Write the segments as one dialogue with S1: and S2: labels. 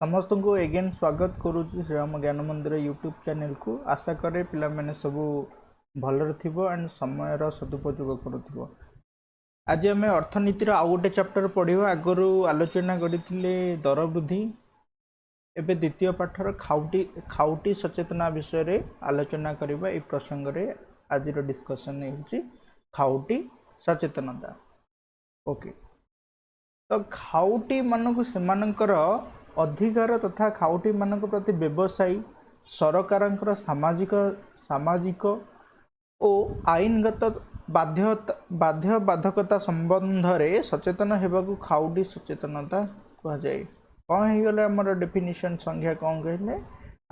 S1: समस्त को एगेन स्वागत करुच्ची श्रीराम ज्ञान मंदिर यूट्यूब चैनल को। आशा करे पिला माने सबू भलर थिबो एंड समय सदुपयोग करुथिबो। आज आम अर्थनीतिर आउ गोटे चैप्टर पढ़िबा। आगरू आलोचना करथिले दर वृद्धि, एबे द्वितीय पाठर खाउटी सचेतना विषय रे आलोचना करिबा। ए प्रसंग रे आज डिस्कशन होउची खाउटी सचेतनता। ओके, तो खाउटी मानक सेमानकर अधिकार तथा खाउटी मानक प्रति व्यवसायी सरकार सामाजिक और आईनगत बाध्यबाधकता संबंध रे सचेतन हेबाकू खाउटी सचेतनता कहा जाए। कौन हो गला हमर डेफिनेशन संज्ञा कौन कहले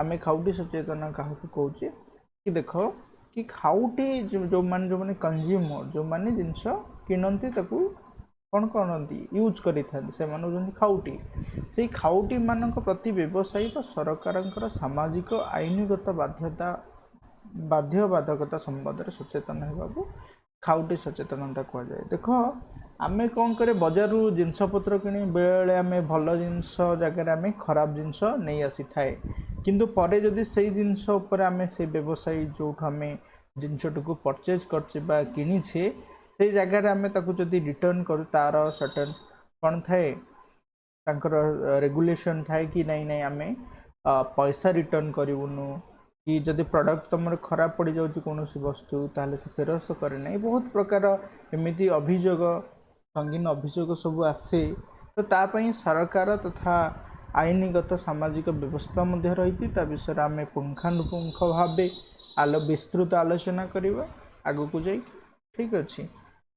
S1: आमे खाउटी सचेतन काहा कहूचे कि देखो कि खाउटी जो माने कंज्यूमर जो माने जिंस किनंती ताकू कौन करती यूज करी से खाउटी। से खाउटी मानक प्रति व्यवसायी तो सरकार सामाजिक आईनगत बाध्यबाधकता संबंध में सचेतन होगा खाउटी सचेतनता कह जाए। देख आमे कौन करे बजार जिनपतर कि बेले आम भल जिनस जगह आम खराब जिनस नहीं आसी थाए, किंतु परे जदि से जिनस आम से व्यवसायी जो आम जिनसटी को परचेज कर किणीछे से जगह आम जदि रिटर्न करूँ तार सर्टेन कौन थाए रेगुलेशन थाए कि नहीं नहीं आम पैसा रिटर्न करूनु कि जदि प्रोडक्ट तुम खराब पड़ जाऊँ कौन वस्तु ताहले से फेरस्त करे ना। बहुत प्रकार एमती अभियोग संगीन अभियोग सब आसे, तो तापाई सरकार तथा आईनगत सामाजिक व्यवस्था रही विषय आम पुंखानुपुंख भाव विस्तृत आलोचना करवा आग को जाई। ठीक अच्छे,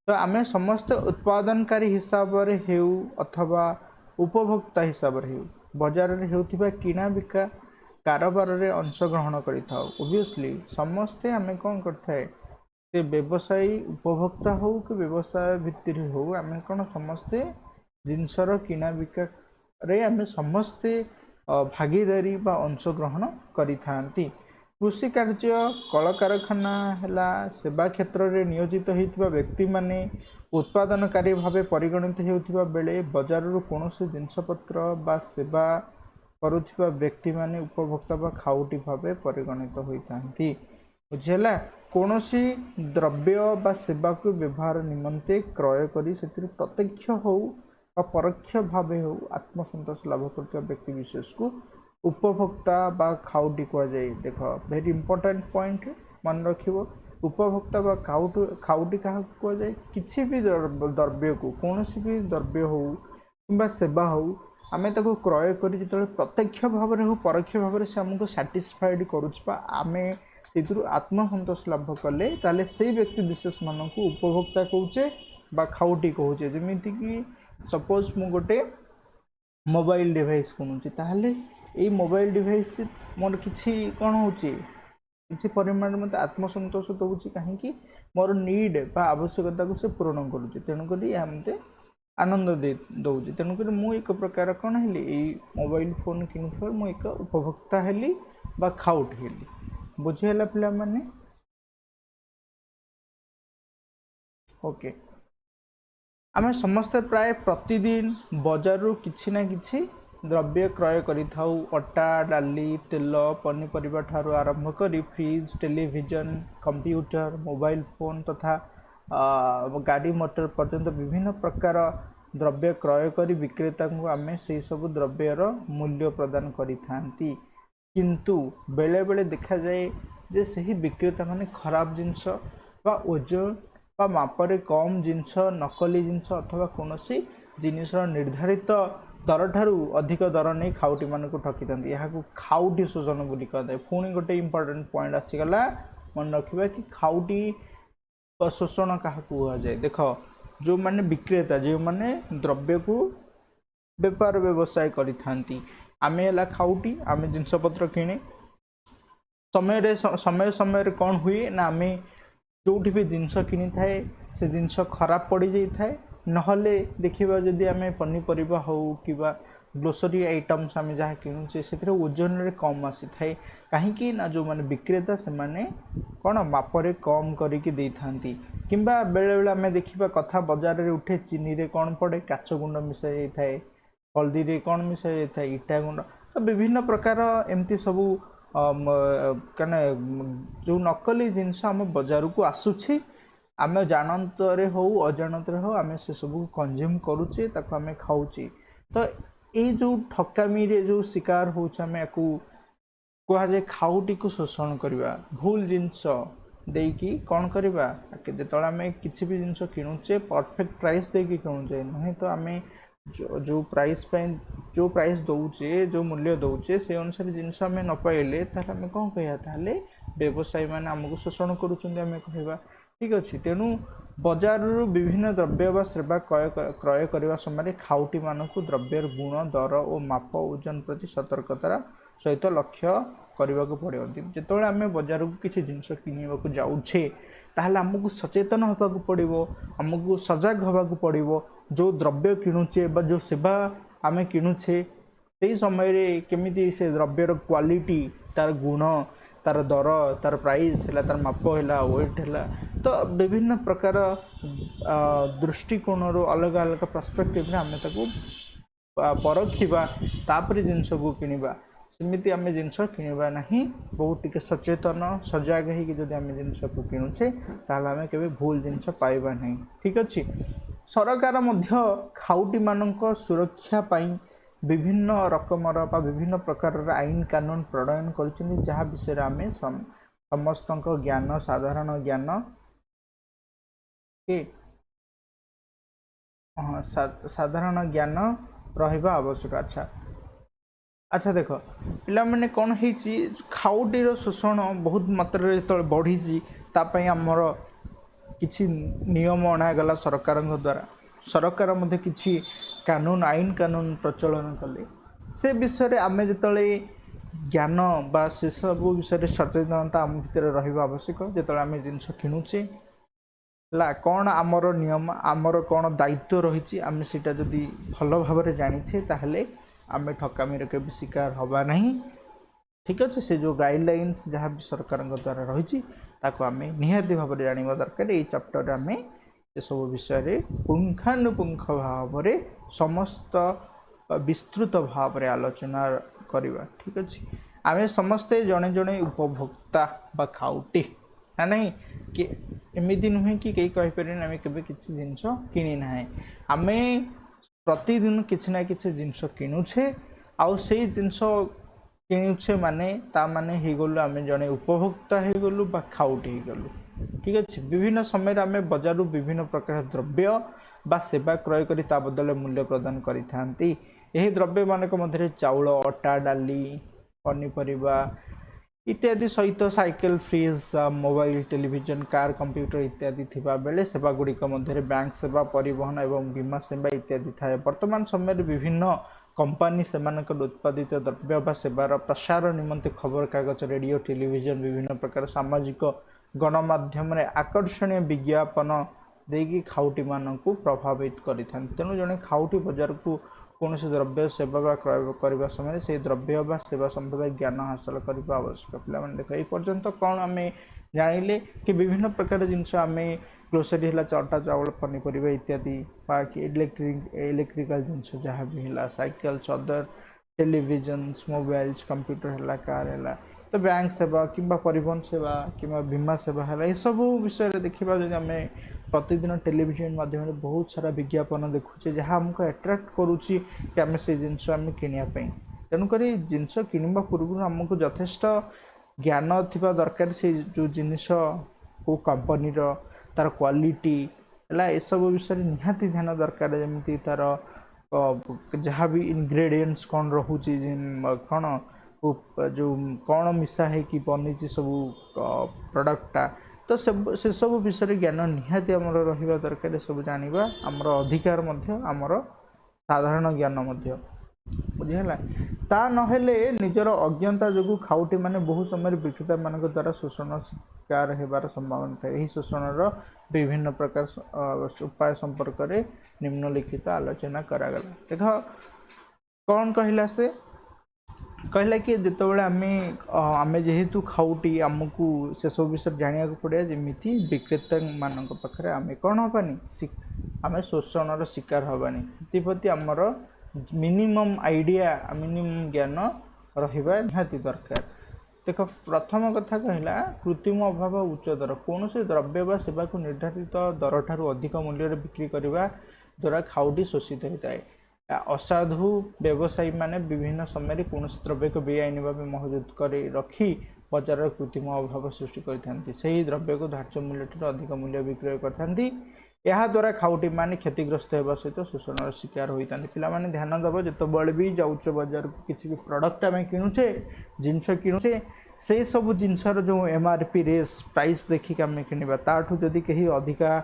S1: तो आम समस्त उत्पादनकारी हिसाब रे हेउ अथवा उपभोक्ता हिसाब रे हेउ बाजार रे हेउथिबा किना बिका कारोबार रे अंशग्रहण करिथाउ। ओबियसली समस्ते आम कौन करथाए से व्यवसायी उपभोक्ता हो कि व्यवसाय भित्तिर हो आम कौन समस्ते जिनसर किना बिका रे आम समस्ते भागीदारी बा अंशग्रहण करिथांती। कृषि कार्य कल कारखाना है सेवा क्षेत्र में नियोजित होता व्यक्ति माने उत्पादनकारी भाव परिगणित होता बेले बजार कौन जिनपतर बा सेवा करुवा व्यक्ति माने उपभोक्ता बा खाउटी भाव परिगणित होता। बुझेगा कौन द्रव्य बा सेवा को व्यवहार निमंते क्रय करी से प्रत्यक्ष हो परोक्ष भाव हो आत्मसंतोष लाभ करता व्यक्ति विशेष को उपभोक्ता बा खाउटी कह जाए। देख वेरी इंपोर्टेंट पॉइंट मन रख उपभोक्ता बा खाउटी क्या कह जाए किसी भी द्रव्य को कौन भी द्रव्य हो कि सेवा हो आम ताको क्रय कर जो प्रत्यक्ष भाव में हो परोक्ष भाव से आमको साटिस्फाइड करुच्छा आम से आत्मसंतोष लाभ कले ताले से व्यक्ति विशेष मानक उपभोक्ता कौचे बा खाउटी कौचे। जमीती कि सपोज मु गोटे मोबाइल डिवाइस किणुची ताहले ये मोबाइल डिवाइस मोर किसी कौन होची परिमाण मत आत्मसंतोष दूसरी कहीं मोर नीड बा आवश्यकता को से पूरण करुच्ची तेणुक मत आनंद दौर। तेणुक मुझे एक प्रकार कौन है मोबाइल फोन कि मुझे एक उपभोक्ता हेली बा खाउट हेली। बुझेगा पिला माने ओके। आम समस्ते प्राय प्रतिदिन बजार किछि ना किछि द्रव्य क्रय करिथाउ। अटा डाली तेल पनीपरिबा ठारू आरंभ करी fridge television computer mobile phone तथा गाड़ी मोटर पर्यंत विभिन्न प्रकार द्रव्य क्रय करी विक्रेता को आम से सब द्रव्यर मूल्य प्रदान करिथांती। किंतु बेले बेले देखा जाए जे सही विक्रेता माने खराब जिनस बा ओजन बा मापरे कम जिनस नकली जिनस अथवा कौन जिनिस निर्धारित दर ठारू अधिक दर नहीं खाउटी मान को ठकी था। यहाँ खाउटी शोषण बोली कहते। पुणी गोटे इंपोर्टेंट पॉइंट आसीगला मन रखा कि खाउटी शोषण क्या कह जाए। देख जो माने विक्रेता जो माने द्रव्य को व्यापार व्यवसाय करी आम है खाउटी आम जिनपतर किणे समय समय कौन हुए ना आम जो भी जिनस किनी थाए से जिनस खराब पड़ जाए नहले देखा जदि आम पनीपरिबा हो कि ग्रोसरी आइटम्स आम जहाँ किणुचे से ओजन रे कम आसी थाए कहीं ना जो माने विक्रेता से माने कौन मापरे कम करके दे थांती। किंबा बेले बेले आम देखा कथा बजार रे उठे चीनी रे कौन पड़े काच गुंड मिसाई थाए हल्दी रे कौन मिसाई थाए इटा गुंड तो विभिन्न प्रकार एमती सबू कने जो नकली जिनस आम बजार को आसुछि आम जानतरे हो अजाणतरे हो आम से सब कंज्यूम करुचे ताको आम खाऊचे तो ये जो ठकामी रे जो शिकार होचे आम या कह जाए खाऊटी को शोषण करवा भूल जिनस देकी कौन करवा जो आम किसी भी जिनस किणुचे परफेक्ट प्राइस देकी किणुचे नुहे तो आम जो प्राइस दौचे जो मूल्य दौचे से अनुसार जिनस आम न पाइले आम कौन कह व्यवसायी मैंने आमको शोषण करें कह ठीक अच्छे तेणु बजार विभिन्न द्रव्य व सेवा क्रय करने समय खाउटी मानक द्रव्यर गुण दर और माप ओजन प्रति सतर्कतार सहित लक्ष्य करने को पड़ो जो आम बजार को किसी जिनस किणवाक जाऊे ताहले आमको सचेतन होगा पड़ो आमको सजग होगा पड़ो जो द्रव्य किणुचे जो सेवा आम किणुचे से समय केमी से द्रव्यर क्वालिटी तार गुण तार दर तार प्राइस है तार माप है वेट है तो विभिन्न प्रकार दृष्टिकोण अलग अलग पर्सपेक्टिव आम परखा तापर जिनस को किणवा सेमती आम जिनस किणवा ना बहुत टिके सचेतन सजग होगी आम जिनस को किणुचे ताहले आम केबे भूल जिनस पाइबा नहीं ठीक अच्छे सरकार मध्य खाउटी मानक सुरक्षा पाई विभिन्न रकमर विभिन्न प्रकार आईन कानून प्रणयन कर जहाँ विषय आम समस्त ज्ञान साधारण ज्ञान के साधारण ज्ञान रहिबा आवश्यक अच्छा अच्छा देख पिला माने कौन है खाउटीर शोषण बहुत मात्रा जो बढ़ी आमर किछि नियम अणागला सरकार द्वारा सरकार मध्य किछि कानून आईन कानून प्रचलन कले से विषय आम जो ज्ञान बा से सब विषय सचेतनता आम भितर रहिबा आवश्यक जो आम जिनस किणुचे ला कौन आमर नियम आमर कौन दायित्व रही आम सीटा जदि भल भाव जानीचे ताहले आम ठकामी के शिकार हवा नहीं ठीक अच्छे से जो गाइडलाइंस जहाँ भी सरकार द्वारा रही आम निहाती भाव जानवा दरकार ये चैप्टर आम से सब विषय पुंखानुपुंख भाव समस्त विस्तृत भाव आलोचना करवा ठीक अच्छे आम समस्ते जड़े जड़े उपभोक्ता बा खाउटी ना नहीं कि एमती नुहे कि कहीं कहीपर आम के जिनस किणी ना आम प्रतिदिन किसी ना कि जिनस किणुचे आउ से जिनस किणुचे माने ता माने हो गलु आम जड़े उपभोक्ता हो गलु बा खाउटी हो गलु ठीक अच्छे विभिन्न समय आम बजार विभिन्न प्रकार द्रव्य बा सेवा क्रय कर बदल मूल्य प्रदान करिथांती यही द्रव्य मानक मध्य चाउल अटा डाली पनीपरिबा इत्यादि सहित cycle fridge mobile television car computer इत्यादि थिबा बेले सेवा गुड़िक मध्य बैंक सेवा परिवहन एवं बीमा सेवा इत्यादि थाए वर्तमान समय विभिन्न कंपानी सेमानक उत्पादित द्रव्य बा सेवार प्रसार निमंते खबर कागज रेडियो टेलीविजन विभिन्न प्रकार सामाजिक गणमाध्यम आकर्षणीय विज्ञापन देगी खाउटी मानक प्रभावित करिथान तेणु जड़े खाउटी बजार को कौन से द्रव्य सेवा बा क्रय करने समय से द्रव्य बा सेवा संबंध ज्ञान हासिल करने आवश्यक पे देख ये पर्यंत कौन आम जानिले कि विभिन्न प्रकार जिनस आम ग्रोसरी है अटा चाउल पनीपरिया इत्यादि बाकी इलेक्ट्रिकल जिनस जहाँ भी है साइकेल चदर टेलीविजन मोबाइल कंप्यूटर है कार है तो बैंक सेवा कि परिवहन सेवा कि बीमा सेवा है ये सब विषय देखा जब आम प्रतिदिन टेलीविजन माध्यम बहुत सारा विज्ञापन देखुचे जहाँ आमको अट्राक्ट करुच्ची कि आम से जिनस आम किणापी तेणुक जिनस किणवा पूर्व आमको यथेष्ट ज्ञान थिबा दरकार से जो जिनिस को कंपनीर तार क्वालिटी है ये सब विषय निहाती ध्यान दरकार जमी तार जहाँ भी इनग्रेडिएंट्स कौन रोचे कौन जो कौन मिसा है कि बनी सब प्रोडक्टा तो से सब विषय ज्ञान निहाती आमर रहिबा दरकार सब जानिबा आमर अधिकार मध्य आमर साधारण ज्ञान मध्य बुझीगला ता नहेले निजर अज्ञता जो खाउटी माने बहु समय विक्रेता मान द्वारा शोषण शिकार होबार संभावना था यही शोषणर विभिन्न प्रकार उपाय संपर्क में निम्नलिखित आलोचना करागला देख कौन कहला से कहला कि जितेबाला आम जेहेतु खाउटी आमको से सब विषय जाना पड़ा जमी विक्रेता मान पाखे आम कौन हबानी आम शोषणर शिकार हबानी प्रति आमर मिनिमम आइडिया मिनिमम ज्ञान रहिबा निहाती दरकार। देख प्रथम कथा कहला कृत्रिम अभाव उच्च दर कौन से द्रव्य व सेवा को निर्धारित दर ठारू अधिक मूल्य बिक्री करने द्वारा खाउटी शोषित होता है। असाधु व्यवसायी माने विभिन्न समय कौन द्रव्य को बेआईन भाव मौजूद कर रखी बजार कृत्रिम अभाव सृष्टि करते द्रव्य को धार्य मूल्य ठार अधिक मूल्य विक्रय करते। यह द्वारा खाउटी माने क्षतिग्रस्त होगा सहित शोषण शिकार होता है। ध्यान दब जो भी जाऊच बजार को किसी भी प्रोडक्ट आम किणुचे जिनस किणुचे से सब जिनसर जो MRP रेस प्राइस देखिक आम किणवा ताठू जदि कहीं अधिका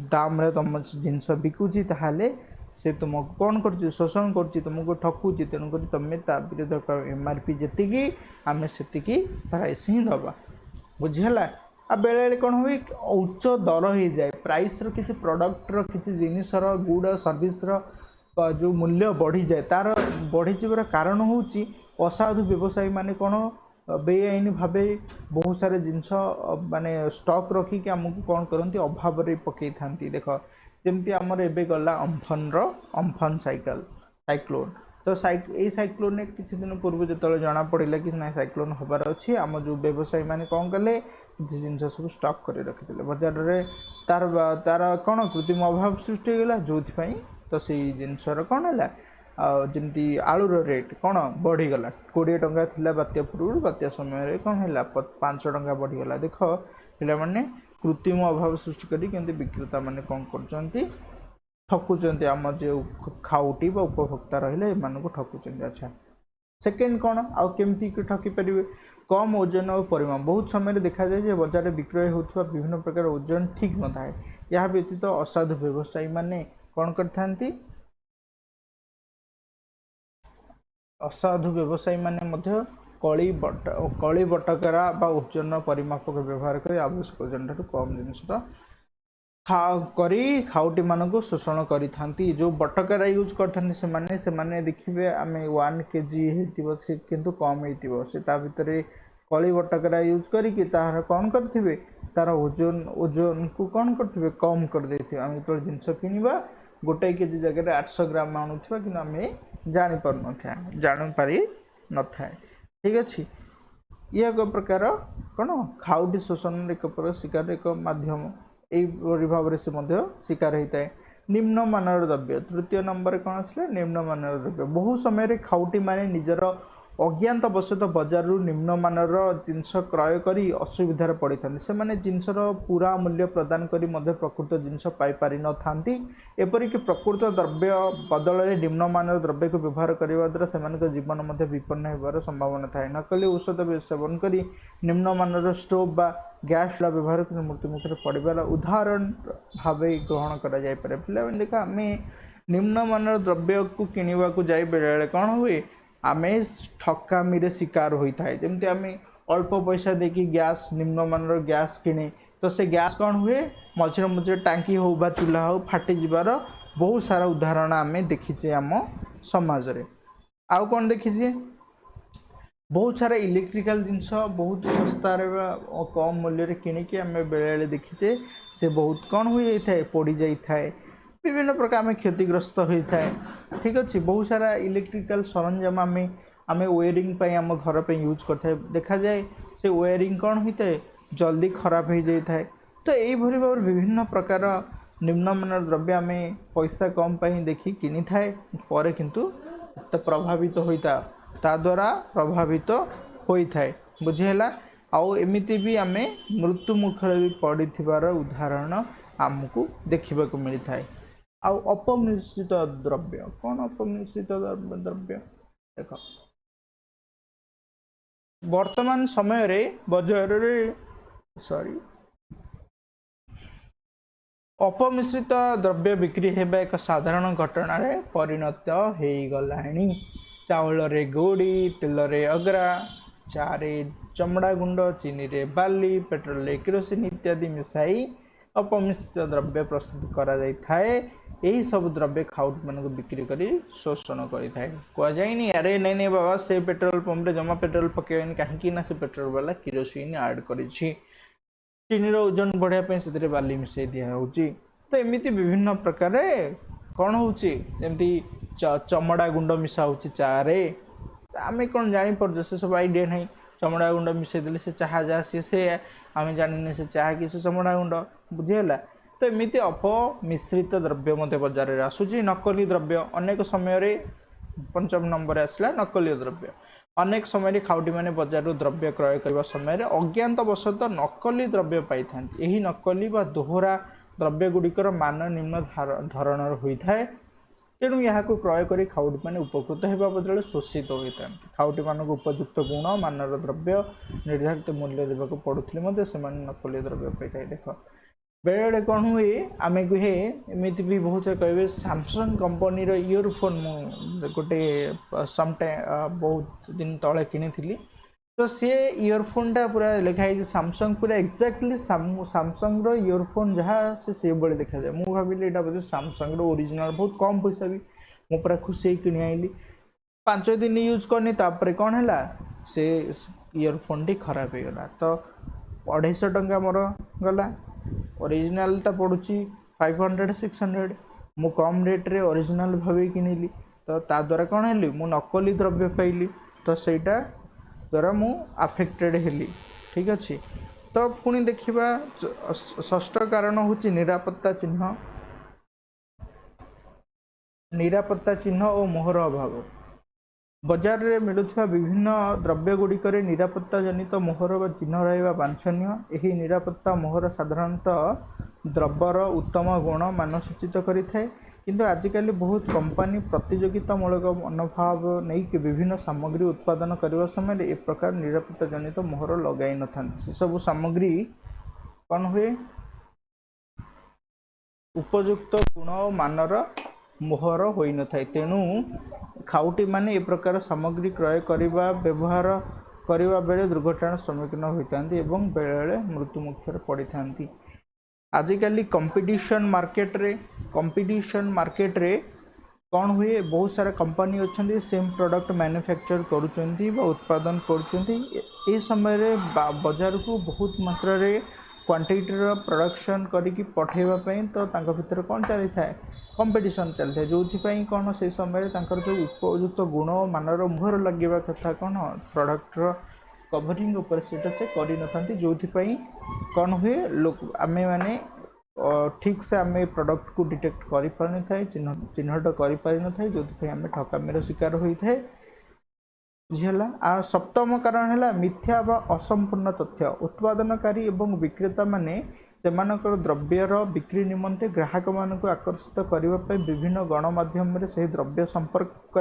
S1: दाम रे तुम जिनस बिकुची ताहले से तुमको कौन कर शोषण कर तुमको ठकुची तेणुक तुम्हें ता विरुद्ध MRP जी आम से प्राइस ही दबा बुझीगला। आ बेले कौन हुए उच्च दर हो जाए प्राइस रो किसी प्रोडक्ट रो किसी जिनिसर गुड सर्विस रो जो मूल्य बढ़ी जाए तार बढ़ी जीवर कारण हूँ असाधु व्यवसायी माने कौन बेआईन भाव बहुत सारे जिनस माने स्टॉक रखिक आमको कौन करती अभाव पकई था। देख जमती आमर एबे गला अम्फन साइक्लोन तो यही साइक्लोन ने किसी दिन पूर्व जो जना पड़ा कि ना साइक्लोन हबार अच्छी आम जो व्यवसायी मैंने कौन कले किसी जिन सब स्टॉक कर रखिते बजार में तार तार कौन कृत्रिम अभाव सृष्टि होगा जो तो से जिनसर कौन है जमी आलूर रेट कौन बढ़ीगला 20 टंका थिला बात्या पूर्व बात्या समय कौन है 5 टंका बढ़ीगला। देख पे कृत्रिम अभाव सृष्टि करी विक्रेता मैंने कौन कर ठकुचंती आम जो खाउटी व उपभोक्ता रहिले एमानकु ठकुचंती। अच्छा सेकेंड कौन आउ केमती ठकी पारे कम ओजन और परिमाण बहुत समय देखा जाए जे बाजार विक्रय होता विभिन्न प्रकार ओजन ठीक न थाए। यह व्यतीत असाधु व्यवसायी माने कौन करथांती असाधु व्यवसायी माने मध्य कली बटकरा बा ओजन परिमापक व्यवहार कर आवश्यक ओजन ठारू कम जिनिस करी खाउटी मानक शोषण करी जो बटकरा यूज करते से देखिए आम 1 kg से किंतु कम होता भितर कली बटकरा यूज करी तार कौन करेंगे तार ओजन ओजन को कौन करेंगे कम कर देथिबे। आम जो जिनस किणवा 1 kg जगह 800 ग्राम आणुवा कि आम जापारी न था। ठीक अच्छे ये एक प्रकार कौन खाउटी शोषण एक प्रकार शिकार एक माध्यम यही भाव से शिकार होता है। निम्न मानर द्रव्य तृतीय नंबर कौन आसला निम्न मानर द्रव्य बहु समय खाउटी माने निजर अज्ञात बशत बजार निम्न मानर जिनस क्रय कर असुविधार पड़ी था से माने जिनसर पूरा मूल्य प्रदान करी प्रकृत जिनस पाई न था। एपरिक प्रकृत द्रव्य बदल में निम्न मानर द्रव्य को व्यवहार करने द्वारा से जीवन विपन्न होबार संभावना थाए। नकली औषध सेवन कर निम्न मानर स्टोव बा गैस व्यवहार कर मृत्यु मुखर पड़ार उदाहरण भाव ग्रहण कर पे देखा आम निम्न मानर द्रव्य को किणवा को जाए बेले कौन हुए आम ठकामी शिकार होता है। जमती आम अल्प पैसा देखी गैस निम्न मानर गैस किणे तो से गैस कौन हुए मझे मझे टांकी हो बा चूल्हा हो फाटी जीवार बहुत सारा उदाहरण आम देखीचे आम समाज रे। आउ कौन देखीचे बहुत सारा इलेक्ट्रिकल जिनस बहुत सस्ता कम मूल्य किणिकी आम बेले देखीचे से बहुत कौन हुई जाए पड़ जाए विभिन्न प्रकार आम क्षतिग्रस्त होता है। ठीक अच्छे बहुत सारा इलेक्ट्रिकल सरंजाम आम वेयरिंग आम घर पे यूज करते देखा जाए से वेयरिंग कौन होता है जल्दी खराब हो जाता है। तो यही भाव विभिन्न प्रकार निम्न मानर द्रव्य आम पैसा कम पाई देखी किनी थाए पर किंतु तो प्रभावित होता ता द्वारा प्रभावित होता है बुझीगला। आउ एमिति भी आम मृत्यु मुखर भी पड़ी उदाहरण आमको देखा मिलता है। आउ अपमिश्रित द्रव्य कौन अपमिश्रित द्रव्य देख वर्तमान समय रे बाजार रे अपमिश्रित द्रव्य बिक्री होगा एक साधारण घटना रे परिणत हो गलानी। चाउल रे गोड़ी तेल रे अगरा चा रे चमड़ा गुंड चीनी रे बाली पेट्रोल रे केरोसिन इत्यादि मिसाई अपमिश्रित द्रव्य प्रस्तुत करा जाय थाए। यही सब द्रव्य खाउट मान बिक्री कर शोषण कहुए अरे नहीं नहीं बाबा से पेट्रोल पंप जमा पेट्रोल पकेबनी कहीं ना से पेट्रोल वाला किरोसिन ऐड कर चीनी ओजन बढ़ापी से बाली मिसई दिखाई। तो एमती विभिन्न प्रकार कौन होमती चमड़ा गुंड मिसा चा आम कौन जापर से सब आइडिया नहीं चमड़ा गुंड मिसेदेले से चाह जहाँ सी से आम जानी से चाह कि से चमड़ा गुंड बुझीगला। तो एमती अपमिश्रित द्रव्य मत बजार में आसूची नकली द्रव्य अनेक समय पंचम नंबर आसला नकली द्रव्य अनेक समय खाउटी मैंने बजार द्रव्य क्रय करने समय अज्ञातवशत नकली द्रव्य पाई था। यही नकली व दोहरा द्रव्य गुड़िकर मान निम्न धरणर होता है। तेणु यहाँ क्रय कर खाउटी मैंने उपकृत होगा बदले शोषित होता है। खाउटी मानक उपयुक्त गुण मानर द्रव्य निर्धारित मूल्य देवाक पड़ुले से नकली द्रव्य पाई। देख बेले बेले कौन हुए आम कहे एमती भी बहुत कहे सैमसंग कंपनी इयरफोन गोटे समटाइम बहुत दिन तले किनी तो सी इयरफोनटा पूरा लिखाई सैमसंग पूरा एक्जाक्टली सैमसंग इयरफोन जहाँ से भाई देखा जाए मुझे भाविली बोधे सैमसंग ओरिजिनल बहुत कम पैसा भी मु पूरा खुशी कि आइली 5 दिन यूज करनी तापर कौन है से इयरफोन टी खराब हो गला। तो 250 टंका मोर गला ओरिजिनलटा पड़ुची 500-600 मु कम रेट्रे ओरिजिनल भाव किनिली। तो ता द्वारा कौन है मु नकली द्रव्य पाइली तो सहीटा द्वारा मु अफेक्टेड हेली। ठीक अच्छे। तो पुणी देखा षष्ठ कारण हूँ निरापत्ता चिन्ह और मोहर अभाव। बजार में मिलुवा विभिन्न द्रव्य गुड़िक निरापत्ता जनित मोहर व चिन्ह रहा वांछनीय। यही निरापत्ता मोहर साधारणतः द्रव्यर उत्तम गुण मान सूचित करें। किंतु आजिकल बहुत कंपनी प्रतियोगितामूलक मनोभाव नहीं कि विभिन्न सामग्री उत्पादन करने समय ए प्रकार निरापत्ता जनित मोहर लगाई न था। से सब सामग्री कौन हुए उपयुक्त गुण और मानर मोहर होई न था। तेणु खाउटी माने ए प्रकार सामग्री क्रय करने व्यवहार करने बेले दुर्घटनार सम्मुखीन होता एवं बेले बेले मृत्यु मुखर पड़ी था। आजिकली कंपटीशन मार्केट रे कौन हुए बहुत सारा कंपनी अच्छा सेम प्रोडक्ट मैन्युफैक्चर करुँच उत्पादन कर समय बाजार को बहुत मात्रा रे क्वांटिटीर प्रोडक्शन करी पठेवाई। तो भीतर कौन चली था कंपटीशन चली था जो कौन से समय जो उपयुक्त गुण मानर मुहर लगे कथा कौन प्रोडक्टर कवरिंग उपर से कर न जो कौन हुए लोक आमे माने ठीक से आम प्रोडक्ट को डिटेक्ट कर पारि न चिन्हट कर पारि न जो आम ठकामीर शिकार होता है। बुझीगला। आ सप्तम कारण है मिथ्या व असंपूर्ण तथ्य। उत्पादनकारी एवं विक्रेता माने सेमानकर द्रव्यर बिक्री निमंते ग्राहक मानक आकर्षित करने विभिन्न गणमाध्यम से द्रव्य संपर्क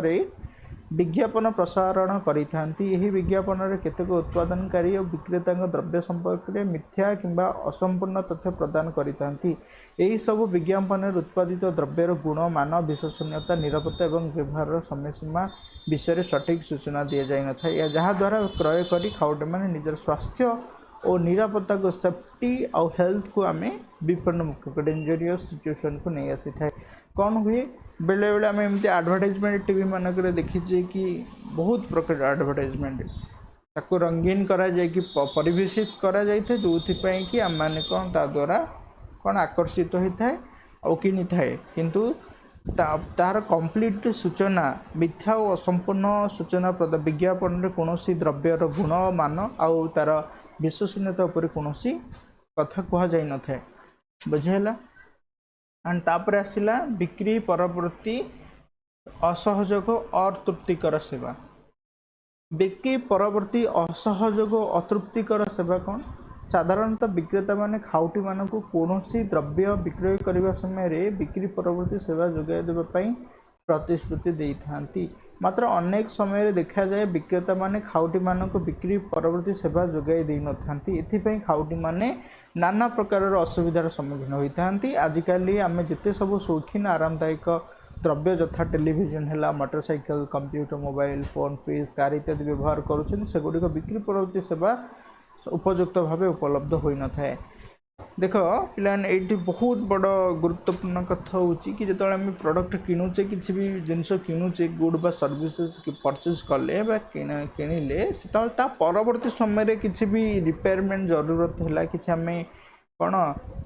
S1: विज्ञापन प्रसारण करिथांती। यही विज्ञापन रे केतेक उत्पादनकारी और विक्रेता द्रव्य संपर्क में मिथ्या किंबा असंपूर्ण तथ्य प्रदान करिथांती। यही सब विज्ञापन उत्पादित द्रव्यर गुण मान विश्वसनीयता निरापत्ता एवं व्यवहार समय सीमा विषय सठिक सूचना दि जाए न था जहाद्वारा क्रय करी खाउटे माने निजर स्वास्थ्य और निरापत्ता को सेफ्टी और हेल्थ को आम विपन्न मुख्य डेंजरियस सिचुएशन को नहीं आसी था। कौन हुए बेले बेले आम एमती एडवर्टाइजमेंट टीवी मानक देखीचे कि बहुत प्रकार एडवर्टाइजमेंट ताको रंगीन करा जाए कि परिवेशित करा जाए जो कि आम मैंने कौन ता द्वारा कौन आकर्षित होता है और किनी थाए किंतु तार कंप्लीट सूचना मिथ्या और असंपूर्ण सूचना प्रदान विज्ञापन कौन द्रव्यर गुण मान आउ तार विश्वसनीयता उपर कौन कथा कह जाई न था। बुझेला। एंड तापर आसला बिक्री परवर्ती असहयोग और तृप्तिकर सेवा। बिक्री परवर्ती असहयोग और अतृप्तिकर सेवा कौन साधारणतः विक्रेता माने खाउटी मानक कौन द्रव्य विक्रय करने समय बिक्री परवर्ती सेवा जोगाई देवाई प्रतिश्रुति दे था। मात्र अनेक समय देखा जाए विक्रेता माने खाउटी मानक बिक्री परवर्ती सेवा जोगाई दे न था। एथिपाई खाउटी माने नाना प्रकार असुविधार सम्मुखीन होता। आजिकल आम जिते सब शौखीन आरामदायक द्रव्य यथा टेलीविजन है motorcycle computer mobile phone fridge car इत्यादि व्यवहार करुँच बिक्री परवर्ती सेवा उपयुक्त भाव उपलब्ध हो न था। देख पिलाने ये बहुत बड़ गुरुत्वपूर्ण कथा हूँ कि जो आम प्रोडक्ट किणुचे किसी भी जिनस किणुचे गुड बा सर्विसेज परचेज कले किणिले से परवर्ती समय किसी भी रिपेयरमेंट जरूरत है कि आम कौन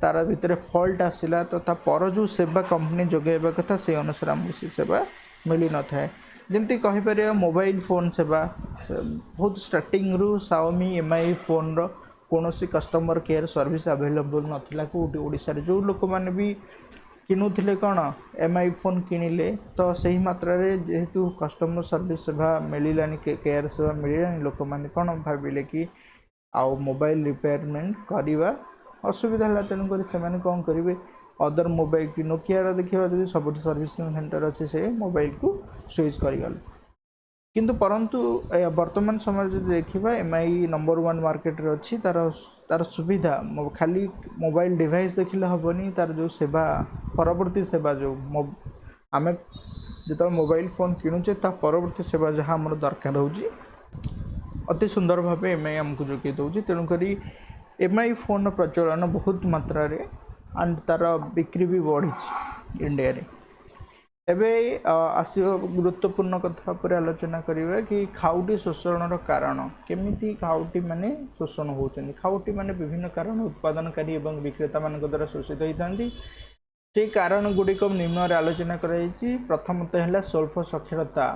S1: तार भितर फल्ट आसला तो पर जो सेवा कंपनी जोगाइबा कथा से अनुसार आमको से सेवा मिल न था। जमती कहीपर मोबाइल फोन सेवा बहुत स्टार्टिंग रु Xiaomi MI फोन रो कौन कस्टमर केयर सर्विस अवेलेबल नाला कौटी ओडिशा रे जो लोक मैंने भी किणुले कौन MI फोन किणिले तो सही मात्रा रे जेहेतु कस्टमर सर्विस सेवा मिलानी केयर सेवा मिलानी लोक मैंने कौन भाविले कि आउ मोबाइल रिपेयरमेंट करवा असुविधा है तेणुक से कौन करेंगे अदर मोबाइल कि नोकिया देखा जब सब सर्विसिंग सेंटर अच्छे से मोबाइल को स्विच करगल किंतु परंतु वर्तमान समय जो देखा MI नंबर 1 मार्केट रे अच्छी तार तार सुविधा खाली मोबाइल डिवाइस देखिले हेनी तार जो सेवा परवर्ती सेवा जो आम जो मोबाइल फोन किणुचे परवर्ती सेवा जहाँ आम दरकार हो अति सुंदर भाव MI आमको जोगे दूसरी तेणुक MI फोन प्रचलन बहुत मात्रा रे एंड तार बिक्री भी बढ़ी इंडिया रे एबे आसी गुरुत्वपूर्ण कथा पर आलोचना करिवा कि खाउटी शोषण कारण केमिति खाउटी माने शोषण होउचंदी खाउटी माने विभिन्न कारण उत्पादनकारी एवं विक्रेता मानक द्वारा शोषित होइतांती से कारण गुड़िक निम्न रे आलोचना कराई प्रथमतः है स्वल्प साक्षरता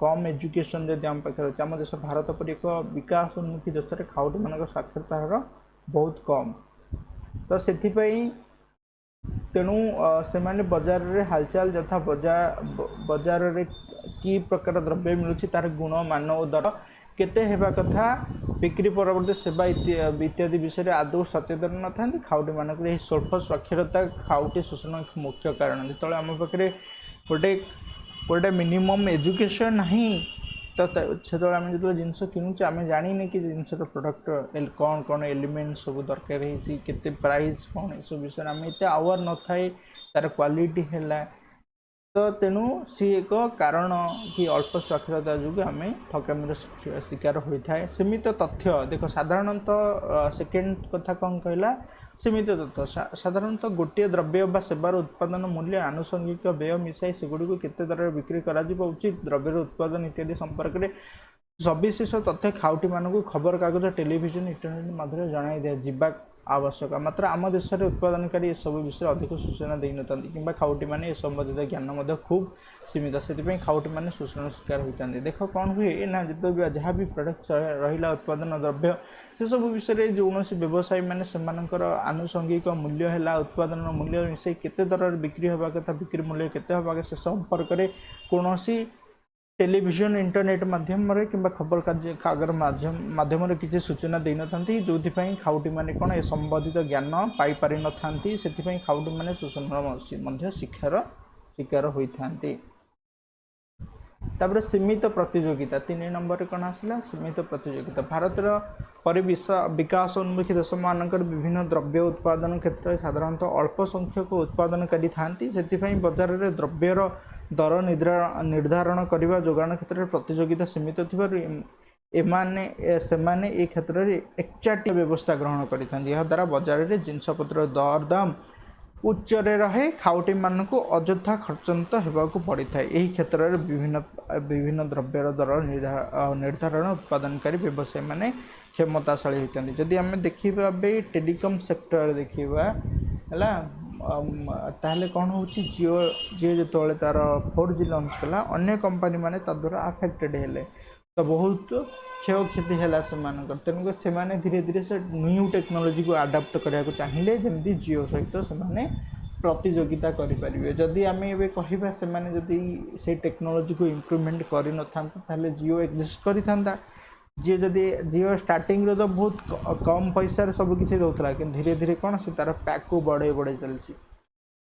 S1: कम एजुकेशन जदि आम पाखे अच्छे आम देश भारत पर एक विकास उन्मुखी देश में खाउटी मान साक्षरता हार बहुत कम तो से तेणु से माने बाजार रे हालचाल यथा बाजार रे की प्रकार द्रव्य मिलुछि तार गुण मान और दर केते हेबा कथा बिक्री परवर्ती सेवा इत्यादि विषय में आदौ सचेतन न था खाउटी मानक स्वल्प साक्षरता खाउटी शोषण मुख्य कारण जो आम पाखे गोटे गोटे मिनिमम एजुकेशन नहीं तो से आम जो जिनस किणुचे आम जानी कि जिनस प्रोडक्ट कौन कौन एलिमेंट सब दरकार होते प्राइस कौन ये सब विषय आम एत आवर न थाए तार क्वालिटी है तो तेणु सी एक कारण कि अल्प साक्षरता जो आम ठकामी शिकार होता है सीमित तथ्य देख साधारणतः सेकेंड कथा कौन कहला सीमित तथ्य साधारणतः गोटे द्रव्य बा सेवार उत्पादन मूल्य आनुषंगिक व्यय मिसाई सेगुड़ी केते दर बिक्री करा उचित द्रव्यर उत्पादन इत्यादि संपर्क में सविशेष तथ्य खाउटी मानक खबर कागज टेलीविजन इंटरनेट माध्यम जनाई दिया जावा आवश्यक मात्र आम देश में उत्पादनकारी ये सब विषय अधिक सूचना दे ना कि खाउटी मैंने संबंधित ज्ञान खूब सीमित से खाउटी मैंने शोषण शिकार होता देख कौन हुए ना जो भी जहाँ भी प्रोडक्ट रहा उत्पादन द्रव्य से सब विषय जो व्यवसायी मैंने से आनुषंगिक मूल्य है उत्पादन मूल्य मिसे केते दर बिक्री होगा कथा बिक्री मूल्य केते होगा से संपर्क में कौन टेलीविजन इंटरनेट माध्यम कि खबर कागर माध्यम किसी सूचना दे ना जो खाउटी मैंने कौन ए संबंधित ज्ञान पाई पारि न थांती से खाउटी मैंने शोषण शिकार होता तापर सीमित प्रतियोगिता 3 नंबर कौन आसला सीमित प्रतियोगिता भारत पर विकास उन्मुखी देश मानक विभिन्न द्रव्य उत्पादन क्षेत्र में साधारणतः अल्प संख्यक उत्पादनकारी था से बजार में द्रव्यर दर निर्धारण करने जोगाण क्षेत्र में प्रतियोगिता सीमित एमाने ए क्षेत्र में एकचाटिया व्यवस्था ग्रहण करा द्वारा बाजार में जिनपतर दर दाम उच्च रहे खाउटी मानक अଯଥା खर्चंत होगाकू पड़ी था यही क्षेत्र में विभिन्न द्रव्यर दर निर्धारण उत्पादनकारी व्यवसायी माने क्षमताशाली होता जदि आम देखा टेलीकॉम सेक्टर देखा है ताहले कौन हो जियो जो तार 4G लॉन्च कला अन्य कंपनी माने द्वारा अफेक्टेड हेले तो बहुत क्षय क्षति है तेणुक से धीरे धीरे से न्यू टेक्नोलोजी को आडाप्ट करने चाहिए जमी जियो सहित से प्रतियोगिता करें जदि आम ए कहवा से टेक्नोलोजी को इम्प्रूवमेंट कर न जियो एक्जिस्ट करता जी जदि जियो स्टार्टिंग रो तो बहुत कम पैसा सब किसी दूसरा कि धीरे धीरे कौन से तार पैक को बढ़े बढ़े चलती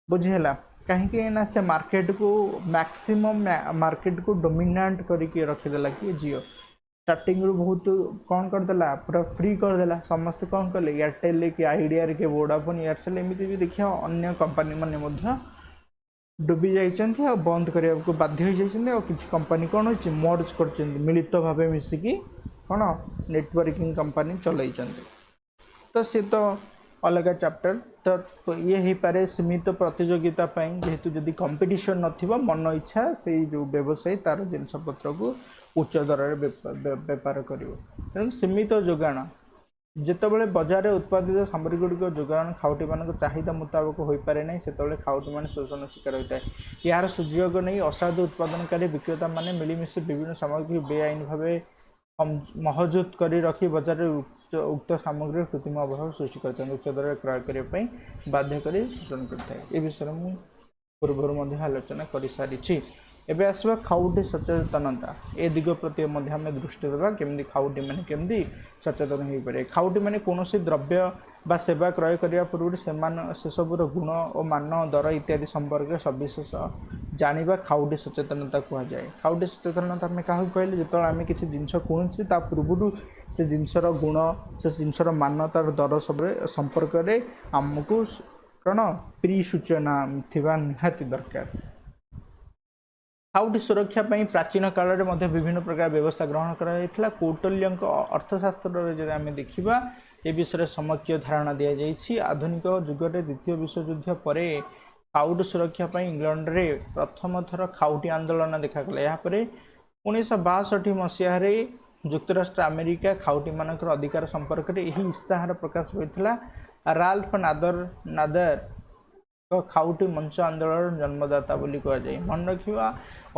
S1: बुझीला कहीं ना से मार्केट को मैक्सिमम मार्केट को डोमिनेट करके रखीदेला कि जियो स्टार्टिंग रू बहुत कौन करदेला पूरा फ्री करदेला समस्ते कौन कले एयरटेल कि आइडिया के वोडाफोन एयरसेल एमती भी देखिए अन्य कंपनी मैंने डुबी जाइए बंद करने को बाध्य हो किसी कंपनी कौन हो मर्ज कर मिलित भाव मिसिकी कौन नेटवर्किंग कंपनी चल तो सी तो अलग चैप्टर तो ये हो पारे सीमित प्रतियोगिता जेहेतु जदि कंपटीशन नथिबा मन इच्छा से जो व्यवसायी तार जिनपत्र को उच्च दर बेपार कर सीमित जोगाण ଯେତେବେଳେ ବଜାରରେ ଉତ୍ପାଦିତ ସାମଗ୍ରୀଗୁଡ଼ିକ ଯୋଗାଣ ଖାଉଟିମାନଙ୍କ ଚାହିଦା ମୁତାବକ ହୋଇପାରେ ନାହିଁ, ସେତେବେଳେ ଖାଉଟିମାନେ ଶୋଷଣ ଶିକାର ହୋଇଥାଏ। ଏହାର ସୁଯୋଗ ନେଇ ଅସାଧୁ ଉତ୍ପାଦନକାରୀ ବିକ୍ରେତାମାନେ ମିଳିମିଶି ବିଭିନ୍ନ ସାମଗ୍ରୀ ବେଆଇନ ଭାବେ ମହଜୁଦ କରି ରଖି ବଜାରରେ ଉକ୍ତ ସାମଗ୍ରୀର କୃତ୍ରିମ ଅଭାବ ସୃଷ୍ଟି କରିଥାନ୍ତି, ଉଚ୍ଚ ଦରରେ କ୍ରୟ କରିବା ପାଇଁ ବାଧ୍ୟ କରି ଶୋଷଣ କରିଥାଏ। ଏ ବିଷୟରେ ମୁଁ ପୂର୍ବରୁ ମଧ୍ୟ ଆଲୋଚନା କରିସାରିଛି। ଏବେ ଆସିବା ଖାଉଟି ସଚେତନତା। ଏ ଦିଗ ପ୍ରତି ମଧ୍ୟ ଆମେ ଦୃଷ୍ଟି ଦେବା, କେମିତି ଖାଉଟି ମାନେ କେମିତି ସଚେତନ ହୋଇପାରିବେ। ଖାଉଟି ମାନେ କୌଣସି ଦ୍ରବ୍ୟ ବା ସେବା କ୍ରୟ କରିବା ପୂର୍ବରୁ ସେସବୁର ଗୁଣ ଓ ମାନ, ଦର ଇତ୍ୟାଦି ସମ୍ପର୍କରେ ସବିଶେଷ ଜାଣିବା ଖାଉଟି ସଚେତନତା କୁହାଯାଏ। ଖାଉଟି ସଚେତନତା ଆମେ କାହାକୁ କହିଲେ, ଯେତେବେଳେ ଆମେ କିଛି ଜିନିଷ କୌଣସି ତା ପୂର୍ବରୁ ସେ ଜିନିଷର ଗୁଣ, ସେ ଜିନିଷର ମାନ, ତାର ଦର ସମ୍ପର୍କରେ ଆମକୁ କ'ଣ ପ୍ରି ସୂଚନା ଥିବା ନିହାତି ଦରକାର। ଖାଉଟି ସୁରକ୍ଷା ପାଇଁ ପ୍ରାଚୀନ କାଳରେ ମଧ୍ୟ ବିଭିନ୍ନ ପ୍ରକାର ବ୍ୟବସ୍ଥା ଗ୍ରହଣ କରାଯାଇଥିଲା। କୌଟିଲ୍ୟଙ୍କ ଅର୍ଥଶାସ୍ତ୍ରରେ ଯଦି ଆମେ ଦେଖିବା, ଏ ବିଷୟରେ ସମୀକ୍ଷ ଧାରଣା ଦିଆଯାଇଛି। ଆଧୁନିକ ଯୁଗରେ ଦ୍ୱିତୀୟ ବିଶ୍ୱଯୁଦ୍ଧ ପରେ ଖାଉଟି ସୁରକ୍ଷା ପାଇଁ ଇଂଲଣ୍ଡରେ ପ୍ରଥମ ଥର ଖାଉଟି ଆନ୍ଦୋଳନ ଦେଖାଗଲା। ଏହାପରେ 1962 ମସିହାରେ ଯୁକ୍ତରାଷ୍ଟ୍ର ଆମେରିକା ଖାଉଟିମାନଙ୍କର ଅଧିକାର ସମ୍ପର୍କରେ ଏହି ଇସ୍ତାହାର ପ୍ରକାଶ ହୋଇଥିଲା। ରାଲ୍ଫ ନାଦର ଖାଉଟି ମଞ୍ଚ ଆନ୍ଦୋଳନର ଜନ୍ମଦାତା ବୋଲି କୁହାଯାଏ। ମନେ ରଖିବା,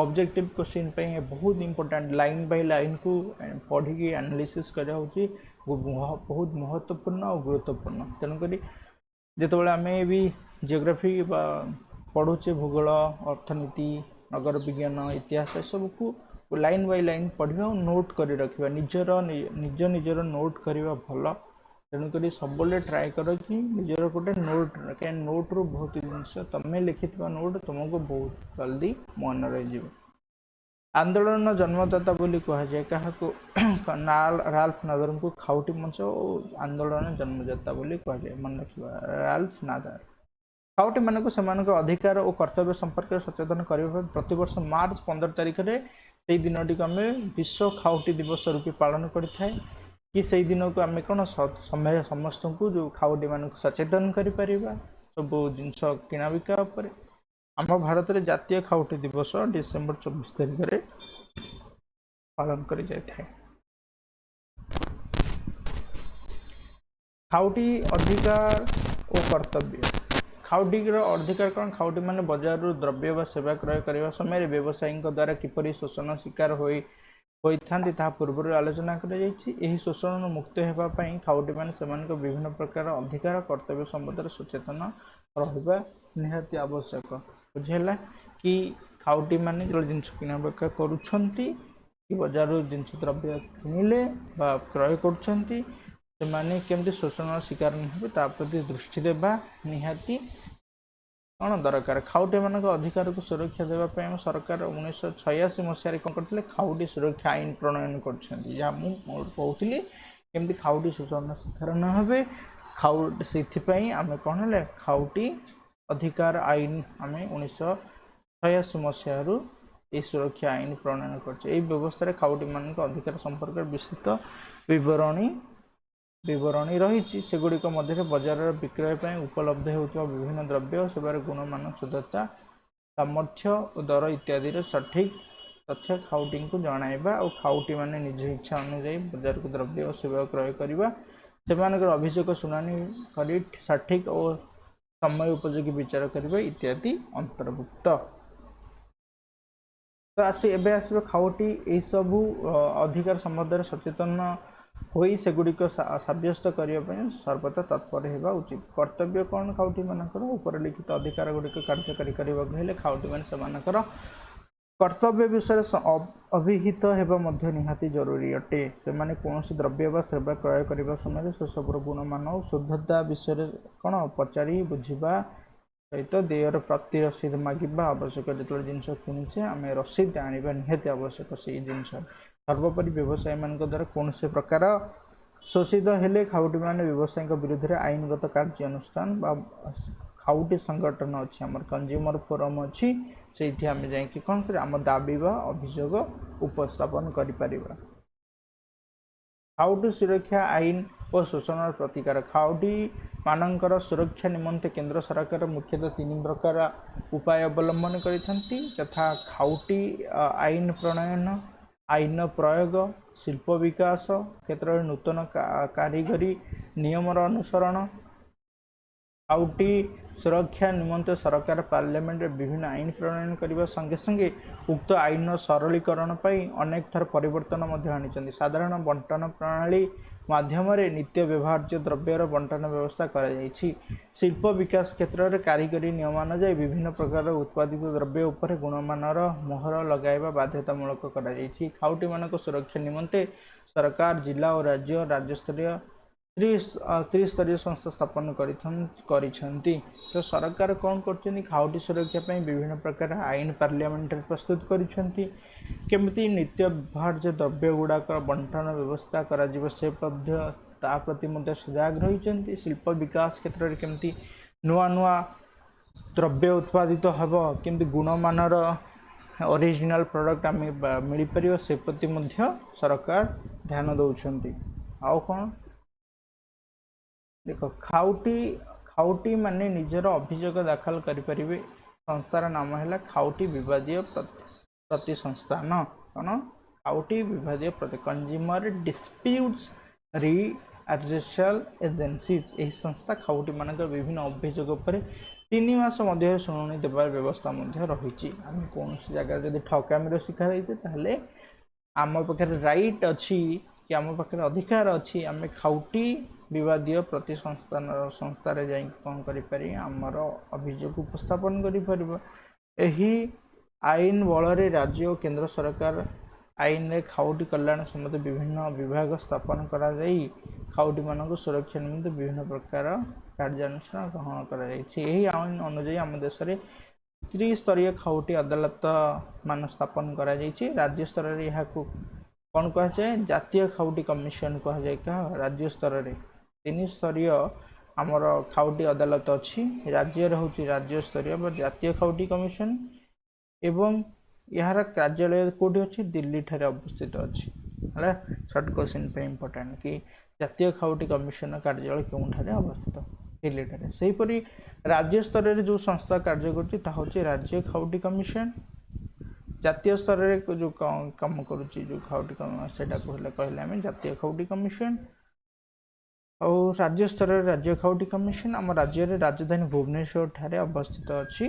S1: ଅବଜେକ୍ଟିଭ କ୍ୱେଶ୍ଚିନ୍ ପାଇଁ ବହୁତ ଇମ୍ପୋର୍ଟାଣ୍ଟ, ଲାଇନ୍ ବାଇ ଲାଇନ୍କୁ ପଢ଼ିକି ଆନାଲିସିସ୍ କରିବା ହେଉଛି ବହୁତ ମହତ୍ତ୍ୱପୂର୍ଣ୍ଣ ଆଉ ଗୁରୁତ୍ୱପୂର୍ଣ୍ଣ। ତେଣୁକରି ଯେତେବେଳେ ଆମେ ବି ଜିଓଗ୍ରାଫି ବା ପଢ଼ୁଛେ, ଭୂଗୋଳ, ଅର୍ଥନୀତି, ନଗର ବିଜ୍ଞାନ, ଇତିହାସ, ଏସବୁକୁ ଲାଇନ୍ ବାଇ ଲାଇନ୍ ପଢ଼ିବା ଆଉ ନୋଟ୍ କରି ରଖିବା। ନିଜର ନୋଟ୍ କରିବା ଭଲ। ତେଣୁକରି ସବୁବେଳେ ଟ୍ରାଏ କର କି ନିଜର ଗୋଟେ ନୋଟ୍, କାହିଁକି ନୋଟ୍ରୁ ବହୁତ ଜିନିଷ, ତମେ ଲେଖିଥିବା ନୋଟ୍ ତୁମକୁ ବହୁତ ଜଲ୍ଦି ମନେ ରହିଯିବ। ଆନ୍ଦୋଳନର ଜନ୍ମଦାତା ବୋଲି କୁହାଯାଏ କାହାକୁ? ରାଲ୍ଫ ନାଦରଙ୍କୁ ଖାଉଟି ମଞ୍ଚ ଓ ଆନ୍ଦୋଳନର ଜନ୍ମଦାତା ବୋଲି କୁହାଯାଏ। ମନେ ରଖିବା, ରାଲ୍ଫ ନାଦର। ଖାଉଟିମାନଙ୍କୁ ସେମାନଙ୍କ ଅଧିକାର ଓ କର୍ତ୍ତବ୍ୟ ସମ୍ପର୍କରେ ସଚେତନ କରିବା ପାଇଁ ପ୍ରତିବର୍ଷ ମାର୍ଚ୍ଚ 15 ତାରିଖରେ ସେହି ଦିନଟିକୁ ଆମେ ବିଶ୍ୱ ଖାଉଟି ଦିବସ ରୂପେ ପାଳନ କରିଥାଏ। କି ସେହି ଦିନକୁ ଆମେ କ'ଣ ସମସ୍ତଙ୍କୁ ଯେଉଁ ଖାଉଟିମାନଙ୍କୁ ସଚେତନ କରିପାରିବା ସବୁ ଜିନିଷ କିଣାବିକା ଉପରେ। ଆମ ଭାରତରେ ଜାତୀୟ ଖାଉଟି ଦିବସ ଡିସେମ୍ବର 24 ତାରିଖରେ ପାଳନ କରାଯାଇଥାଏ। ଖାଉଟି ଅଧିକାର ଓ କର୍ତ୍ତବ୍ୟ। ଖାଉଟିର ଅଧିକାର କ'ଣ? ଖାଉଟିମାନେ ବଜାରରୁ ଦ୍ରବ୍ୟ ବା ସେବା କ୍ରୟ କରିବା ସମୟରେ ବ୍ୟବସାୟୀଙ୍କ ଦ୍ୱାରା କିପରି ଶୋଷଣ ଶିକାର ହୋଇଥାନ୍ତି ତାହା ପୂର୍ବରୁ ଆଲୋଚନା କରାଯାଇଛି। ଏହି ଶୋଷଣରୁ ମୁକ୍ତ ହେବା ପାଇଁ ଖାଉଟିମାନେ ସେମାନଙ୍କ ବିଭିନ୍ନ ପ୍ରକାର ଅଧିକାର କର୍ତ୍ତବ୍ୟ ସମ୍ବନ୍ଧରେ ସଚେତନ ରହିବା ନିହାତି ଆବଶ୍ୟକ। ବୁଝିହେଲା କି ଖାଉଟିମାନେ ଯେତେବେଳେ ଜିନିଷ କିଣାବିକା କରୁଛନ୍ତି କି ବଜାରରୁ ଜିନିଷ ଦ୍ରବ୍ୟ କିଣିଲେ ବା କ୍ରୟ କରୁଛନ୍ତି, ସେମାନେ କେମିତି ଶୋଷଣର ଶିକାର ନ ହେବେ ତା ପ୍ରତି ଦୃଷ୍ଟି ଦେବା ନିହାତି କ'ଣ ଦରକାର। ଖାଉଟିମାନଙ୍କ ଅଧିକାରକୁ ସୁରକ୍ଷା ଦେବା ପାଇଁ ଆମ ସରକାର 1986 ମସିହାରେ କ'ଣ କରିଥିଲେ? ଖାଉଟି ସୁରକ୍ଷା ଆଇନ ପ୍ରଣୟନ କରିଛନ୍ତି, ଯାହା ମୁଁ କହୁଥିଲି କେମିତି ଖାଉଟି ଶୋଷଣର ଶିକାର ନ ହେବେ। ସେଥିପାଇଁ ଆମେ କ'ଣ ହେଲେ ଖାଉଟି ଅଧିକାର ଆଇନ ଆମେ 1986 ମସିହାରୁ ଏହି ସୁରକ୍ଷା ଆଇନ ପ୍ରଣୟନ କରିଛେ। ଏହି ବ୍ୟବସ୍ଥାରେ ଖାଉଟିମାନଙ୍କ ଅଧିକାର ସମ୍ପର୍କରେ ବିସ୍ତୃତ ବିବରଣୀ ରହିଛି। ସେଗୁଡ଼ିକ ମଧ୍ୟରେ ବଜାରରେ ବିକ୍ରୟ ପାଇଁ ଉପଲବ୍ଧ ହେଉଥିବା ବିଭିନ୍ନ ଦ୍ରବ୍ୟ ଓ ସେବାର ଗୁଣମାନ, ଶୁଦ୍ଧତା, ସାମର୍ଥ୍ୟ ଓ ଦର ଇତ୍ୟାଦିର ସଠିକ୍ ତଥ୍ୟ ଖାଉଟିଙ୍କୁ ଜଣାଇବା ଆଉ ଖାଉଟିମାନେ ନିଜ ଇଚ୍ଛା ଅନୁଯାୟୀ ବଜାରକୁ ଦ୍ରବ୍ୟ ଓ ସେବା କ୍ରୟ କରିବା, ସେମାନଙ୍କର ଅଭିଯୋଗ ଶୁଣାଣି କରି ସଠିକ୍ ଓ ସମୟ ଉପଯୋଗୀ ବିଚାର କରିବା ଇତ୍ୟାଦି ଅନ୍ତର୍ଭୁକ୍ତ। ତ ଏବେ ଆସିବ ଖାଉଟି ଏହିସବୁ ଅଧିକାର ସମ୍ବନ୍ଧରେ ସଚେତନ ହୋଇ ସେଗୁଡ଼ିକ ସାବ୍ୟସ୍ତ କରିବା ପାଇଁ ସର୍ବଦା ତତ୍ପର ହେବା ଉଚିତ। କର୍ତ୍ତବ୍ୟ କ'ଣ ଖାଉଟିମାନଙ୍କର? ଉପରେ ଲିଖିତ ଅଧିକାର ଗୁଡ଼ିକ କାର୍ଯ୍ୟକାରୀ କରିବାକୁ ହେଲେ ଖାଉଟିମାନେ ସେମାନଙ୍କର କର୍ତ୍ତବ୍ୟ ବିଷୟରେ ଅବହିତ ହେବା ମଧ୍ୟ ନିହାତି ଜରୁରୀ ଅଟେ। ସେମାନେ କୌଣସି ଦ୍ରବ୍ୟ ବା ସେବା କ୍ରୟ କରିବା ସମୟରେ ସେସବୁର ଗୁଣମାନ ଓ ଶୁଦ୍ଧତା ବିଷୟରେ କ'ଣ ପଚାରି ବୁଝିବା ସହିତ ଦେୟର ପ୍ରତି ରସିଦ ମାଗିବା ଆବଶ୍ୟକ। ଯେତେବେଳେ ଜିନିଷ କିଣୁଛେ ଆମେ ରସିଦ ଆଣିବା ନିହାତି ଆବଶ୍ୟକ। ସେଇ ଜିନିଷ ସର୍ବୋପରି ବ୍ୟବସାୟୀମାନଙ୍କ ଦ୍ୱାରା କୌଣସି ପ୍ରକାର ଶୋଷିତ ହେଲେ ଖାଉଟିମାନେ ବ୍ୟବସାୟୀଙ୍କ ବିରୁଦ୍ଧରେ ଆଇନଗତ କାର୍ଯ୍ୟାନୁଷ୍ଠାନ ବା ଖାଉଟି ସଂଗଠନ ଅଛି, ଆମର କନଜ୍ୟୁମର ଫୋରମ ଅଛି, ସେଇଠି ଆମେ ଯାଇକି କ'ଣ କରିବା? ଆମ ଦାବି ବା ଅଭିଯୋଗ ଉପସ୍ଥାପନ କରିପାରିବା। ଖାଉଟି ସୁରକ୍ଷା ଆଇନ ଓ ଶୋଷଣର ପ୍ରତିକାର। ଖାଉଟିମାନଙ୍କର ସୁରକ୍ଷା ନିମନ୍ତେ କେନ୍ଦ୍ର ସରକାର ମୁଖ୍ୟତଃ 3 ପ୍ରକାର ଉପାୟ ଅବଲମ୍ବନ କରିଥାନ୍ତି, ଯଥା ଖାଉଟି ଆଇନ ପ୍ରଣୟନ, ଆଇନ ପ୍ରୟୋଗ, शिल्प विकास क्षेत्र में नूतन कारीगरी नियमर अनुसरण खाउटी सुरक्षा निमंते सरकार पार्लियामेंट विभिन्न आईन प्रणयन करने संगे संगे उक्त आईन सरलीकरण अनेक थर परिवर्तन आनी साधारण बंटन प्रणाली माध्यम नित्य व्यवहार्य द्रव्यर बंटन व्यवस्था कर शिल्प विकास क्षेत्र में कारीगरी नियम अनुଯାୟୀ विभिन्न प्रकार उत्पादित द्रव्य उपर गुणमानर मोहर लगाइबा बाध्यतामूलक खाउटी मानक सुरक्षा निमंते सरकार जिला और राज्यस्तरीय त्रिस्तरीय संस्था स्थापन करिसेंती। तो सरकार कौन कर खाउटी सुरक्षा विभिन्न प्रकार आईन पार्लियामेंट प्रस्तुत करिसेंती केमिति नित्य व्यवहार्य द्रव्य गुड़ाक बंटन व्यवस्था करा से प्रति सजग रही शिल्प विकास क्षेत्र में केमती नुआ नुआ द्रव्य उत्पादित हम केमती गुणमानर ओरिजिनल प्रोडक्ट आम मिल पार से प्रति सरकार ध्यान दौरान आउ कौन देख खाउटी माने निजर अभियोग दाखल करें संस्थार नाम है खाउटी विवादीय प्रति संस्थान कौन खाउटी विवादीय प्रति कंज्यूमर डिस्प्यूट्स रिएड्रेसल एजेंसीज यही संस्था खाउटी मानक विभिन्न अभियोग पर 3 मास मध्य शुणाणी देवार व्यवस्था रही आम कौन जगह जब ठकामी शिकार होते आम पाखे राइट अच्छी कि आम पाखे अधिकार अच्छी आम खाउटी विवादीय प्रति संस्थार जा कौन करें आमर अभियोग उपस्थापन करें आईन बल राज्य और केंद्र सरकार आईन रे खाउटी कल्याण सम्बन्ध विभिन्न विभाग स्थापन करा खाउटी मानक सुरक्षा निमित्त विभिन्न प्रकार कार्यानुष्ठान ग्रहण कर आईन अनुଯାୟୀ आम देश में त्रिस्तरीय खाउटी अदालत मान स्थापन करा राज्य स्तर में यहाँ कौन कहुए जातीय खाउटी कमिशन कहुए क्या राज्य स्तर में 3 स्तरीय आमर खाउटी अदालत अच्छी राज्य हूँ राज्य स्तरीय जातीय खाउटी कमिशन एवं यार कार्यालय कौटी अच्छी दिल्ली ठारे अवस्थित अच्छी है सर्ट क्वेश्चन पे इम्पोर्टेंट कि जातीय खाउटी कमिशन कार्यालय क्यों अवस्थित दिल्ली ठारे सेहीपरि राज्य स्तर में जो संस्था कार्य कर राज्य खाउटी कमिशन जातीय स्तर में जो कम करुच्ची जो खाउटी सेटा कहले आम जातीय खाउटी कमिशन और राज्य स्तर राज्य खाउटी कमिशन आम राज्य राजधानी भुवनेश्वर ठारे अवस्थित अच्छी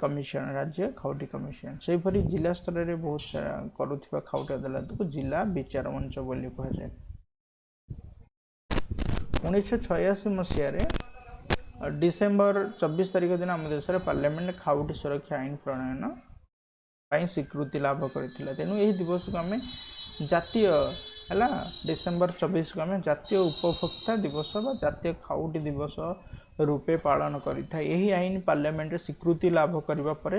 S1: कमिशन राज्य खाउटी कमिशन सेहीपरि जिला स्तर में बहुत करुवा खाउटी अदालत को जिला विचार मंच बोली कहुए 1986 मसीह डिसेम्बर 24 तारिख दिन आम देश में पार्लियामेंट खाउटी सुरक्षा आईन प्रणयन स्वीकृति लाभ करथिला तेणु यही दिवस को आम जातीय है डिसेम्बर 24 को आम जातीय उपभोक्ता दिवस बा जातीय खाउटी दिवस रूपे पालन करिथा यही आईन पार्लियामेंट स्वीकृति लाभ करबा परे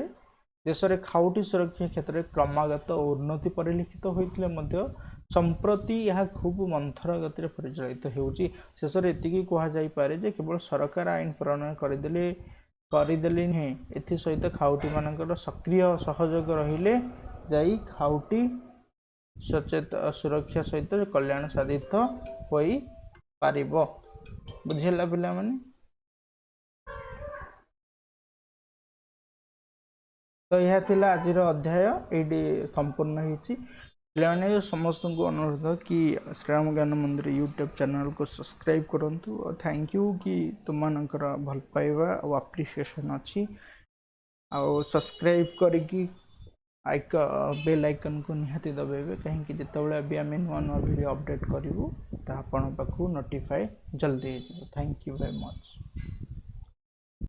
S1: देश में खाउटी सुरक्षा क्षेत्र में क्रमागत उन्नति परिलक्षित होइथिले मध्य संप्रति यह खूब मंथर गति परिचालित होउची शेष में एतिकी कहा जाई पारे जे केवल सरकार आईन प्रणयन करदेले नहीं एथि सहित खाउटी मानकर सक्रिय सहयोग रहिले जाई खाउटी सचेत सुरक्षा सहित कल्याण साधित होई पारिबो बुझेला पिला माने तो यह थिला आज अध्याय ये संपूर्ण होती पे समस्त को अनुरोध कि श्रीराम ज्ञान मंदिर यूट्यूब चैनल को सब्सक्राइब करूँ और थैंक यू कि तुम मानकर भल पाइबा और एप्रिसिएशन अच्छी आउ सब्सक्राइब करके बेल आइकन को निहाती दबाइबे कहीं जितेबाला भी आम नुआ नुआ वीडियो अपडेट करूँ तो आपण पाखु नोटिफाई जल्दी हो। Thank you very much.